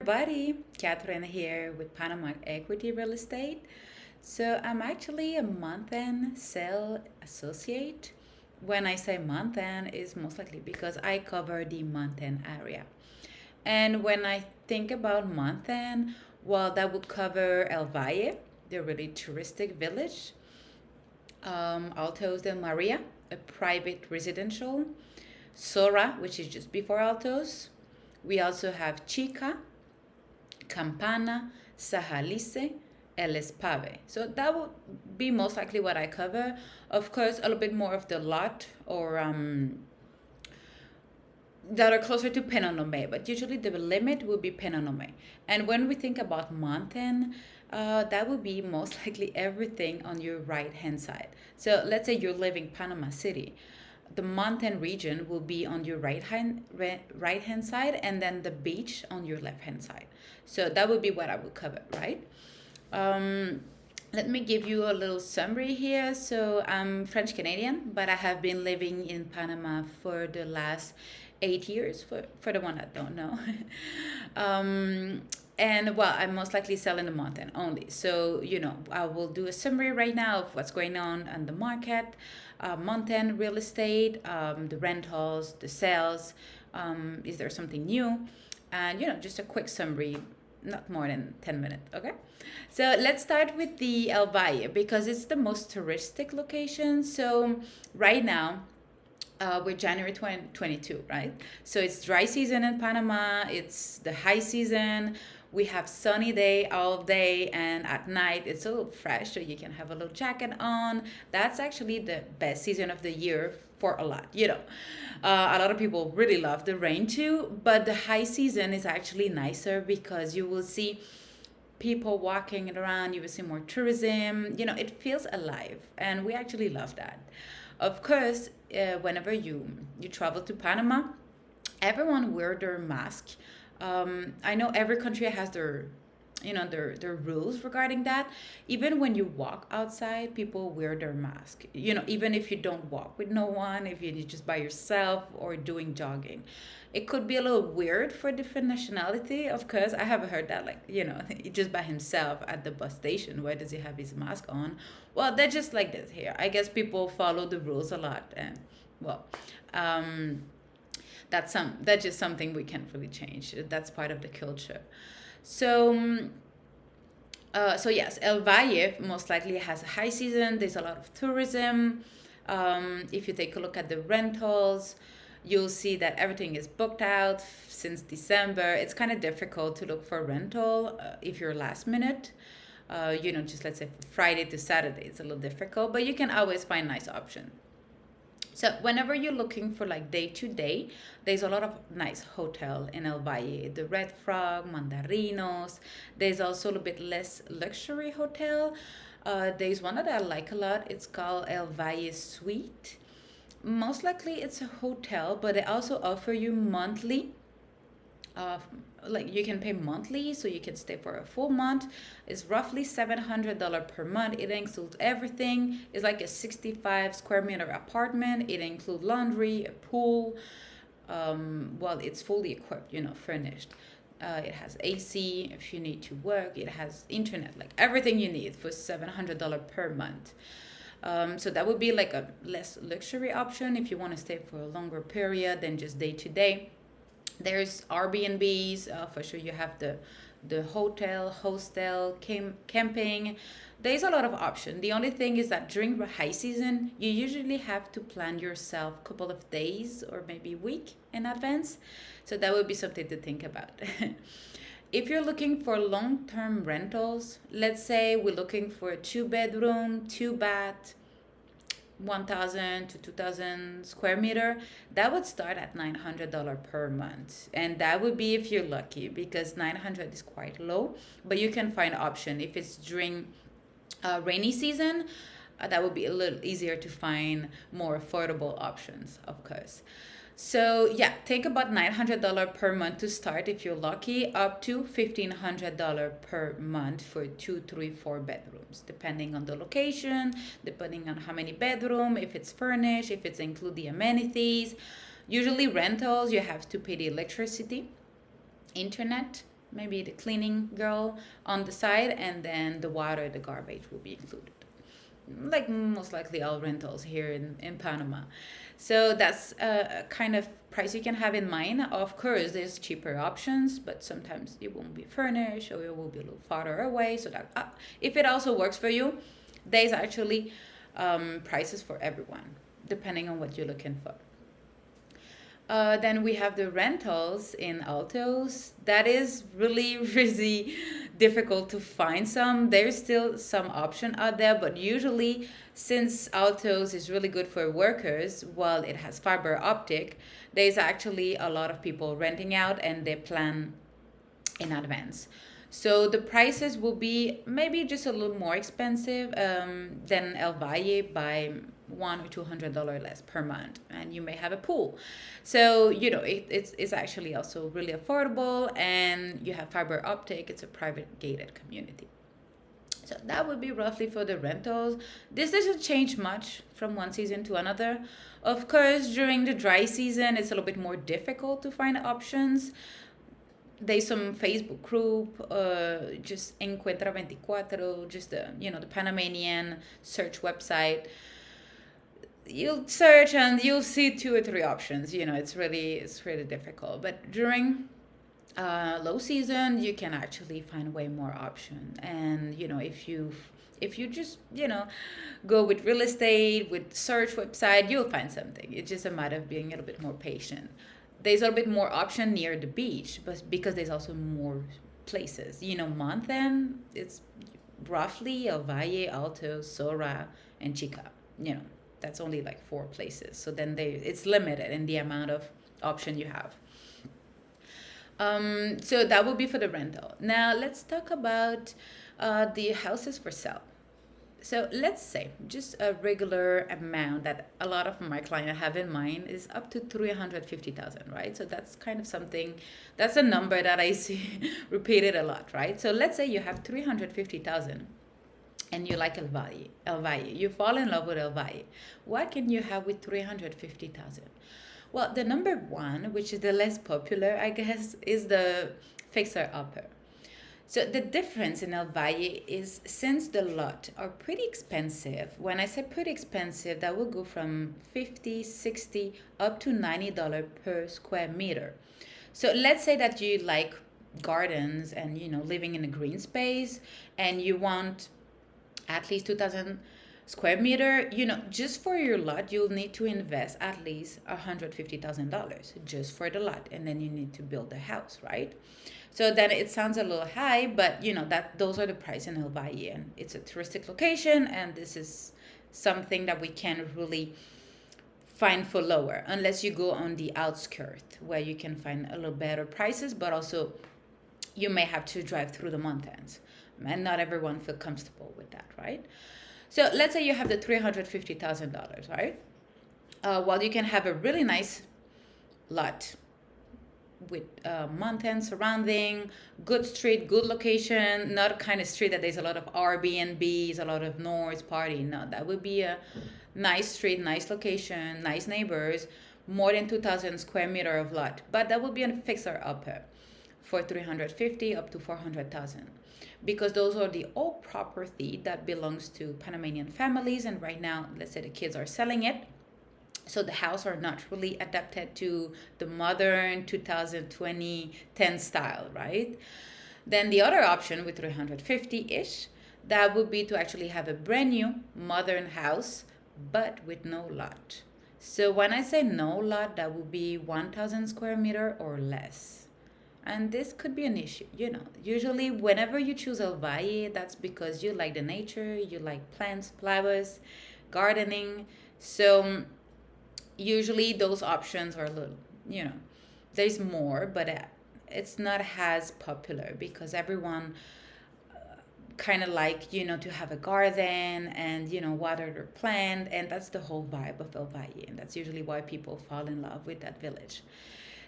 Buddy, Catherine here with Panama Equity Real Estate. So I'm actually a month-end sale associate. When I say month-end, is most likely because I cover the month-end area. And when I think about month-end, well, that would cover El Valle, the really touristic village, Altos del Maria, a private residential, Sora, which is just before Altos. We also have Chica, Campana, Sajalice, El Espave. So that would be most likely what I cover. Of course, a little bit more of the lot or that are closer to Penonome, but usually the limit will be Penonome. And when we think about mountain, that would be most likely everything on your right hand side. So let's say you're living Panama City. The mountain region will be on your right hand side, and then the beach on your left hand side. So that would be what I would cover, right? Um, Let me give you a little summary here. So I'm French Canadian, but I have been living in Panama for the last 8 years, for the one that don't know. um, and well, I'm most likely selling the mountain only. So, I will do a summary right now of what's going on the market, mountain real estate, the rentals, the sales. Is there something new? And, just a quick summary, not more than 10 minutes, okay? So let's start with the El Valle because it's the most touristic location. So right now, we're January 2022, right? So it's dry season in Panama. It's the high season. We have sunny day all day, and at night it's a little fresh, so you can have a little jacket on. That's actually the best season of the year for a lot. A lot of people really love the rain too, but the high season is actually nicer because you will see people walking around, you will see more tourism. It feels alive, and we actually love that. Of course, whenever you travel to Panama, everyone wear their mask. I know every country has their rules regarding that. Even when you walk outside, people wear their mask. Even if you don't walk with no one, if you're just by yourself or doing jogging, it could be a little weird for different nationality. Of course, I have heard that, like, just by himself at the bus station. Why does he have his mask on? Well, they're just like this here. I guess people follow the rules a lot, and well, that's just something we can't really change. That's part of the culture. So so yes, El Valle most likely has a high season. There's a lot of tourism. If you take a look at the rentals, you'll see that everything is booked out since December. It's kind of difficult to look for rental if you're last minute. Just let's say Friday to Saturday, it's a little difficult, but you can always find nice options. So whenever you're looking for like day to day, there's a lot of nice hotel in El Valle. The Red Frog, Mandarinos. There's also a little bit less luxury hotel. There's one that I like a lot. It's called El Valle Suite. Most likely it's a hotel, but they also offer you monthly. Uh, like you can pay monthly, so you can stay for a full month. It's roughly $700 per month. It includes everything. It's like a 65 square meter apartment. It includes laundry, a pool. Well, it's fully equipped, furnished. It has AC if you need to work. It has internet, like everything you need for $700 per month. So that would be like a less luxury option if you want to stay for a longer period than just day to day. There's Airbnbs, for sure. You have the hotel, hostel, camping. There's a lot of options. The only thing is that during the high season, you usually have to plan yourself a couple of days or maybe a week in advance. So that would be something to think about. If you're looking for long-term rentals, let's say we're looking for a 2-bedroom, 2-bath, 1,000 to 2,000 square meter, that would start at $900 per month, and that would be if you're lucky, because 900 is quite low. But you can find option if it's during rainy season. That would be a little easier to find more affordable options, of course. So yeah, think about $900 per month to start if you're lucky, up to $1,500 per month for 2, 3, 4 bedrooms, depending on the location, depending on how many bedroom, if it's furnished, if it's include the amenities. Usually rentals, you have to pay the electricity, internet, maybe the cleaning girl on the side, and then the water, the garbage will be included. Like most likely all rentals here in Panama. So that's a kind of price you can have in mind. Of course, there's cheaper options, but sometimes it won't be furnished or it will be a little farther away. So that if it also works for you, there's actually prices for everyone, depending on what you're looking for. Then we have the rentals in Altos. That is really, really difficult to find some. There's still some option out there, but usually, since Altos is really good for workers, while it has fiber optic, there's actually a lot of people renting out and they plan in advance. So the prices will be maybe just a little more expensive than El Valle by $100 or $200 less per month, and you may have a pool. So it's actually also really affordable, and you have fiber optic. It's a private gated community. So that would be roughly for the rentals. This doesn't change much from one season to another. Of course, during the dry season, it's a little bit more difficult to find options. There's some Facebook group, just Encuentra 24, just the Panamanian search website. You'll search and you'll see 2 or 3 options. It's really difficult. But during low season, you can actually find way more options. And if you just go with real estate with search website, you'll find something. It's just a matter of being a little bit more patient. There's a little bit more option near the beach, but because there's also more places. Month end, it's roughly El Valle, Altos, Sora, and Chica. That's only like 4 places. So then it's limited in the amount of option you have. So that would be for the rental. Now let's talk about the houses for sale. So let's say just a regular amount that a lot of my clients have in mind is up to 350,000, right? So that's kind of something, that's a number that I see repeated a lot, right? So let's say you have 350,000 and you like El Valle. You fall in love with El Valle. What can you have with 350,000? Well, the number one, which is the less popular, I guess, is the fixer-upper. So the difference in El Valle is, since the lot are pretty expensive, when I say pretty expensive, that will go from $50, $60, up to $90 per square meter. So let's say that you like gardens and, living in a green space, and you want at least 2,000 square meter, just for your lot, you'll need to invest at least $150,000 just for the lot. And then you need to build the house, right? So then it sounds a little high, but that those are the price in El Valle, and it's a touristic location, and this is something that we can't really find for lower unless you go on the outskirts where you can find a little better prices, but also you may have to drive through the mountains, and not everyone feel comfortable with that, right? So let's say you have the $350,000, right? Well, you can have a really nice lot with mountain surrounding, good street, good location, not a kind of street that there's a lot of Airbnbs, a lot of noise, party. No, that would be a nice street, nice location, nice neighbors, more than 2,000 square meter of lot. But that would be a fixer-upper for 350 up to 400,000. Because those are the old property that belongs to Panamanian families, and right now, let's say the kids are selling it. So the house are not really adapted to the modern 2020 10 style, right? Then the other option with 350-ish, that would be to actually have a brand new modern house, but with no lot. So when I say no lot, that would be 1,000 square meter or less. And this could be an issue, Usually whenever you choose El Valle, that's because you like the nature, you like plants, flowers, gardening. So usually those options are a little, there's more, but it's not as popular because everyone kind of like, to have a garden and, water their plant. And that's the whole vibe of El Valle. And that's usually why people fall in love with that village.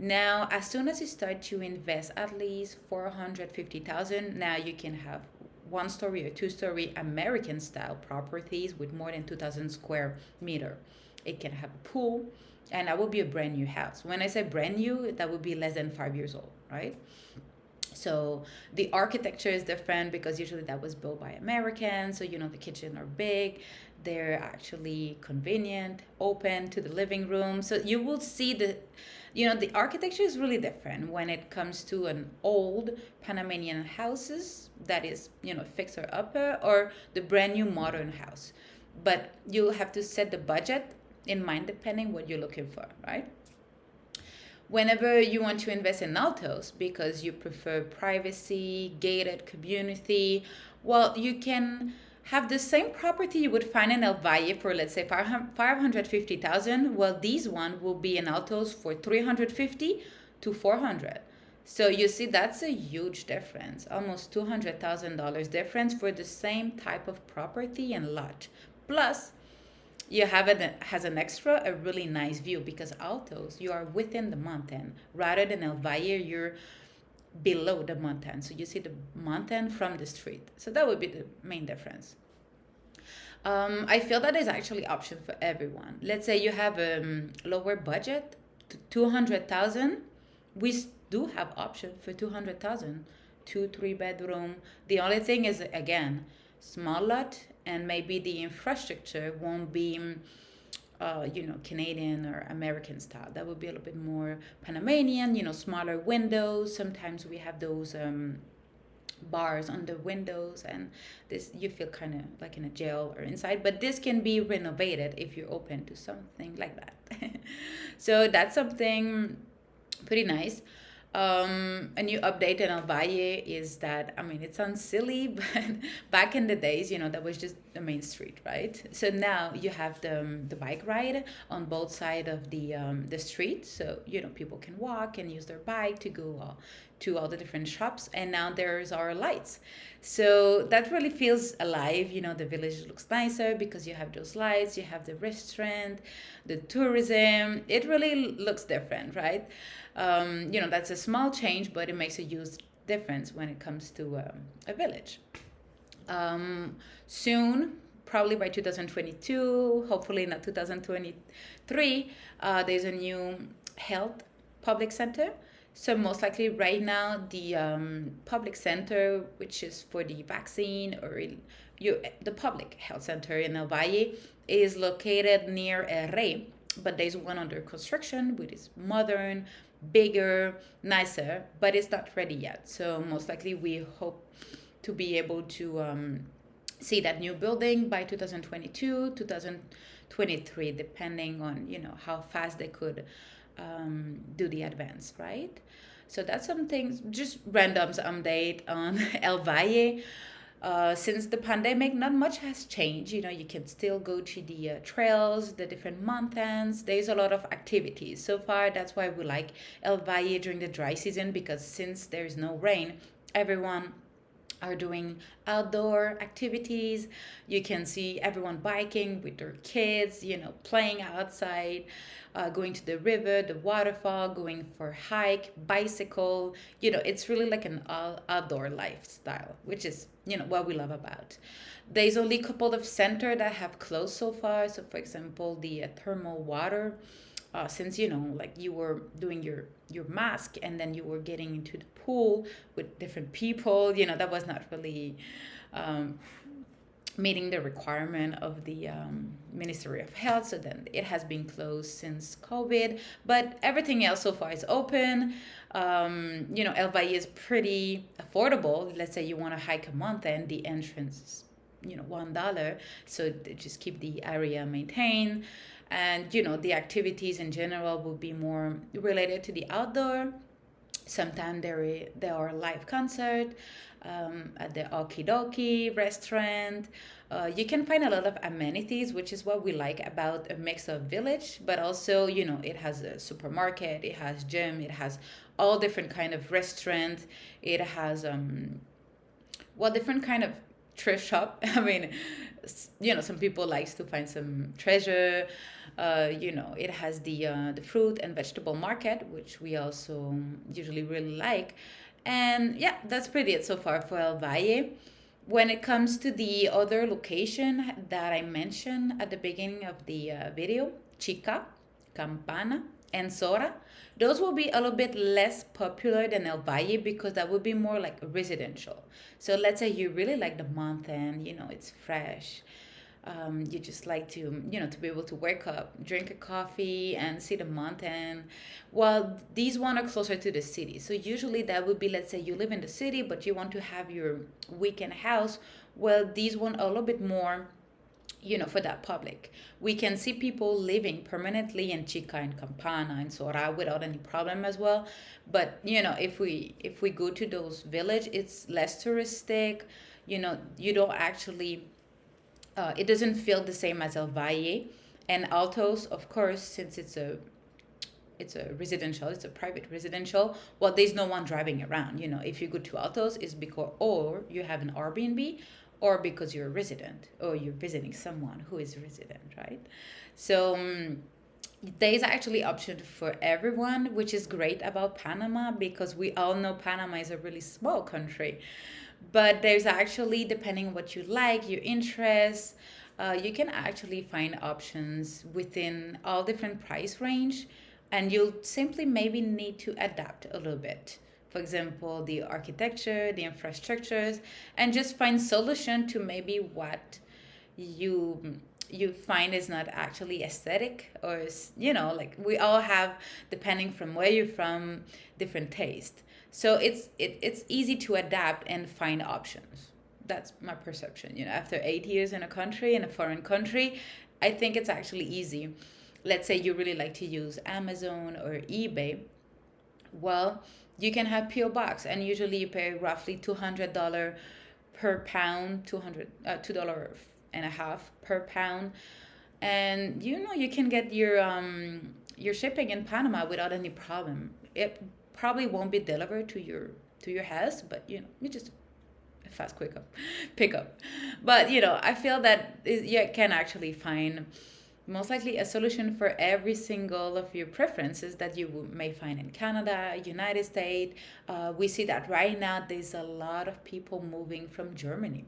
Now, as soon as you start to invest at least 450,000, now you can have 1-story or 2-story American style properties with more than 2,000 square meter. It can have a pool, and that will be a brand new house. When I say brand new, that would be less than 5 years old, right? So the architecture is different because usually that was built by Americans. So, the kitchen are big. They're actually convenient, open to the living room. So you will see the architecture is really different when it comes to an old Panamanian houses that is, fixer upper, or the brand new modern house. But you'll have to set the budget in mind depending what you're looking for, right? Whenever you want to invest in Altos because you prefer privacy, gated community, well, you can have the same property you would find in El Valle for, let's say, 550,000. Well, these one will be in Altos for 350 to 400. So you see, that's a huge difference, almost $200,000 difference for the same type of property and lot. Plus, you have it has an extra a really nice view because Altos, you are within the mountain rather than El Valle, you're below the mountain, so you see the mountain from the street. So that would be the main difference. I feel that is actually option for everyone. Let's say you have a lower budget, 200,000. We do have option for 200,000, 2-3 bedroom. The only thing is, again, small lot, and maybe the infrastructure won't be Canadian or American style. That would be a little bit more Panamanian, smaller windows. Sometimes we have those bars on the windows, and this, you feel kind of like in a jail or inside, but this can be renovated if you're open to something like that. So that's something pretty nice. A new update in El Valle is that, it sounds silly, but back in the days, that was just the main street, right? So now you have the bike ride on both sides of the street. So, people can walk and use their bike to go to all the different shops. And now there's our lights. So that really feels alive. The village looks nicer because you have those lights, you have the restaurant, the tourism. It really looks different, right? That's a small change, but it makes a huge difference when it comes to a village. Soon, probably by 2022, hopefully not 2023, there's a new health public center. So most likely right now, the public center, which is for the vaccine, or the public health center in El Valle, is located near Rey, but there's one under construction, which is modern, bigger, nicer, but it's not ready yet. So most likely we hope to be able to see that new building by 2022, 2023, depending on how fast they could do the advance, right? So that's something, just random update on El Valle. Since the pandemic, not much has changed. You can still go to the trails, the different mountains. There's a lot of activities. So far, that's why we like El Valle during the dry season, because since there's no rain, everyone are doing outdoor activities. You can see everyone biking with their kids, playing outside, going to the river, the waterfall, going for hike, bicycle. It's really like an outdoor lifestyle, which is, what we love about. There's only a couple of centers that have closed so far. So, for example, the thermal water, since like you were doing your mask and then you were getting into the pool with different people, that was not really meeting the requirement of the Ministry of Health. So then it has been closed since COVID, but everything else so far is open. El Valle is pretty affordable. Let's say you want to hike a mountain, the entrance is $1. So they just keep the area maintained. And, the activities in general will be more related to the outdoor. Sometimes there are live concert at the Okidoki restaurant. You can find a lot of amenities, which is what we like about a mix of village, but also, it has a supermarket, it has gym, it has all different kind of restaurants. It has, different kind of thrift shop. Some people likes to find some treasure. It has the fruit and vegetable market, which we also usually really like. And yeah, that's pretty it so far for El Valle. When it comes to the other location that I mentioned at the beginning of the video, Chica, Campana, and Sora. Those will be a little bit less popular than El Valle because that would be more like residential. So let's say you really like the mountain, it's fresh. You just like to be able to wake up, drink a coffee, and see the mountain. Well, these one are closer to the city. So usually that would be, let's say you live in the city, but you want to have your weekend house. Well, these one are a little bit more for that public. We can see people living permanently in Chica and Campana and Sora without any problem as well. But if we go to those village, it's less touristic. You don't actually. It doesn't feel the same as El Valle and Altos, of course, since it's a residential, it's a private residential. Well, there's no one driving around. If you go to Altos, it's because or you have an Airbnb, or because you're a resident, or you're visiting someone who is a resident, right? So there's actually option for everyone, which is great about Panama because we all know Panama is a really small country. But there's actually, depending on what you like, your interests, you can actually find options within all different price range, and you'll simply maybe need to adapt a little bit. For example, the architecture, the infrastructures, and just find solution to maybe what you find is not actually aesthetic, or like we all have, depending from where you're from, different taste. So it's easy to adapt and find options. That's my perception. After 8 years in a foreign country, I think it's actually easy. Let's say you really like to use Amazon or eBay. Well, you can have PO box, and usually you pay roughly $200 per pound, 2.5 per pound, and you can get your shipping in Panama without any problem. It probably won't be delivered to your house, but you just a fast quick up pick up. But I feel that you can actually find most likely a solution for every single of your preferences that you may find in Canada, United States. We see that right now there's a lot of people moving from Germany.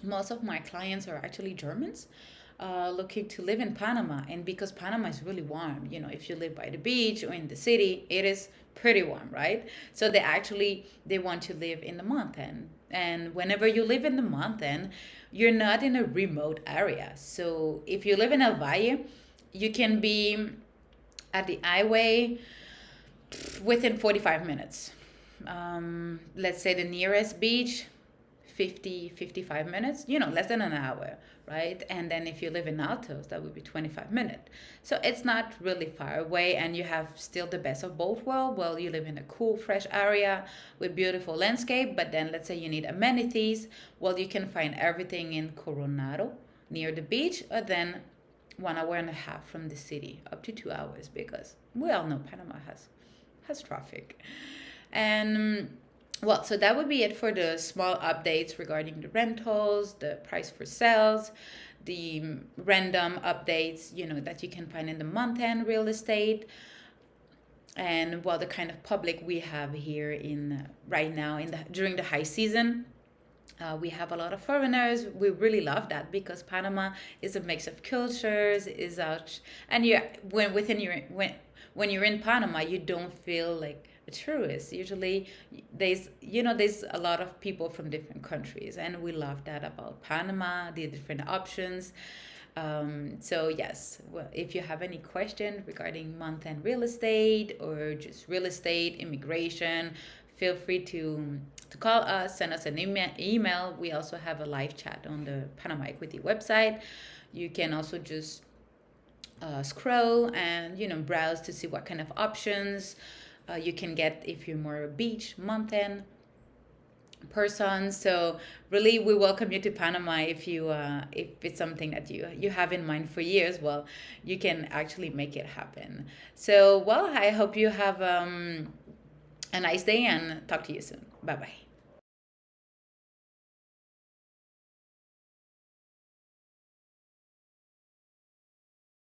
Most of my clients are actually Germans, looking to live in Panama. And because Panama is really warm, if you live by the beach or in the city, it is pretty warm, right? So they want to live in the mountain. And whenever you live in the mountain, you're not in a remote area. So if you live in El Valle, you can be at the highway within 45 minutes. Let's say the nearest beach, 55 minutes, less than an hour, right? And then if you live in Altos, that would be 25 minutes. So it's not really far away, and you have still the best of both worlds. Well, you live in a cool, fresh area with beautiful landscape, but then let's say you need amenities. Well, you can find everything in Coronado near the beach, or then 1.5 hours from the city, up to 2 hours, because we all know Panama has traffic. And well, so that would be it for the small updates regarding the rentals, the price for sales, the random updates, that you can find in the month-end real estate, and the kind of public we have here in right now during the high season. We have a lot of foreigners. We really love that because Panama is a mix of cultures, and when you're in Panama, you don't feel like a tourist. Usually, there's a lot of people from different countries, and we love that about Panama, the different options. So yes, well, if you have any question regarding month-end real estate or just real estate, immigration, feel free to call us, send us an email. We also have a live chat on the Panama Equity website. You can also just scroll and browse to see what kind of options you can get if you're more a beach, mountain person. So really, we welcome you to Panama. If it's something that you have in mind for years, well, you can actually make it happen. So I hope you have a nice day, and talk to you soon. Bye bye.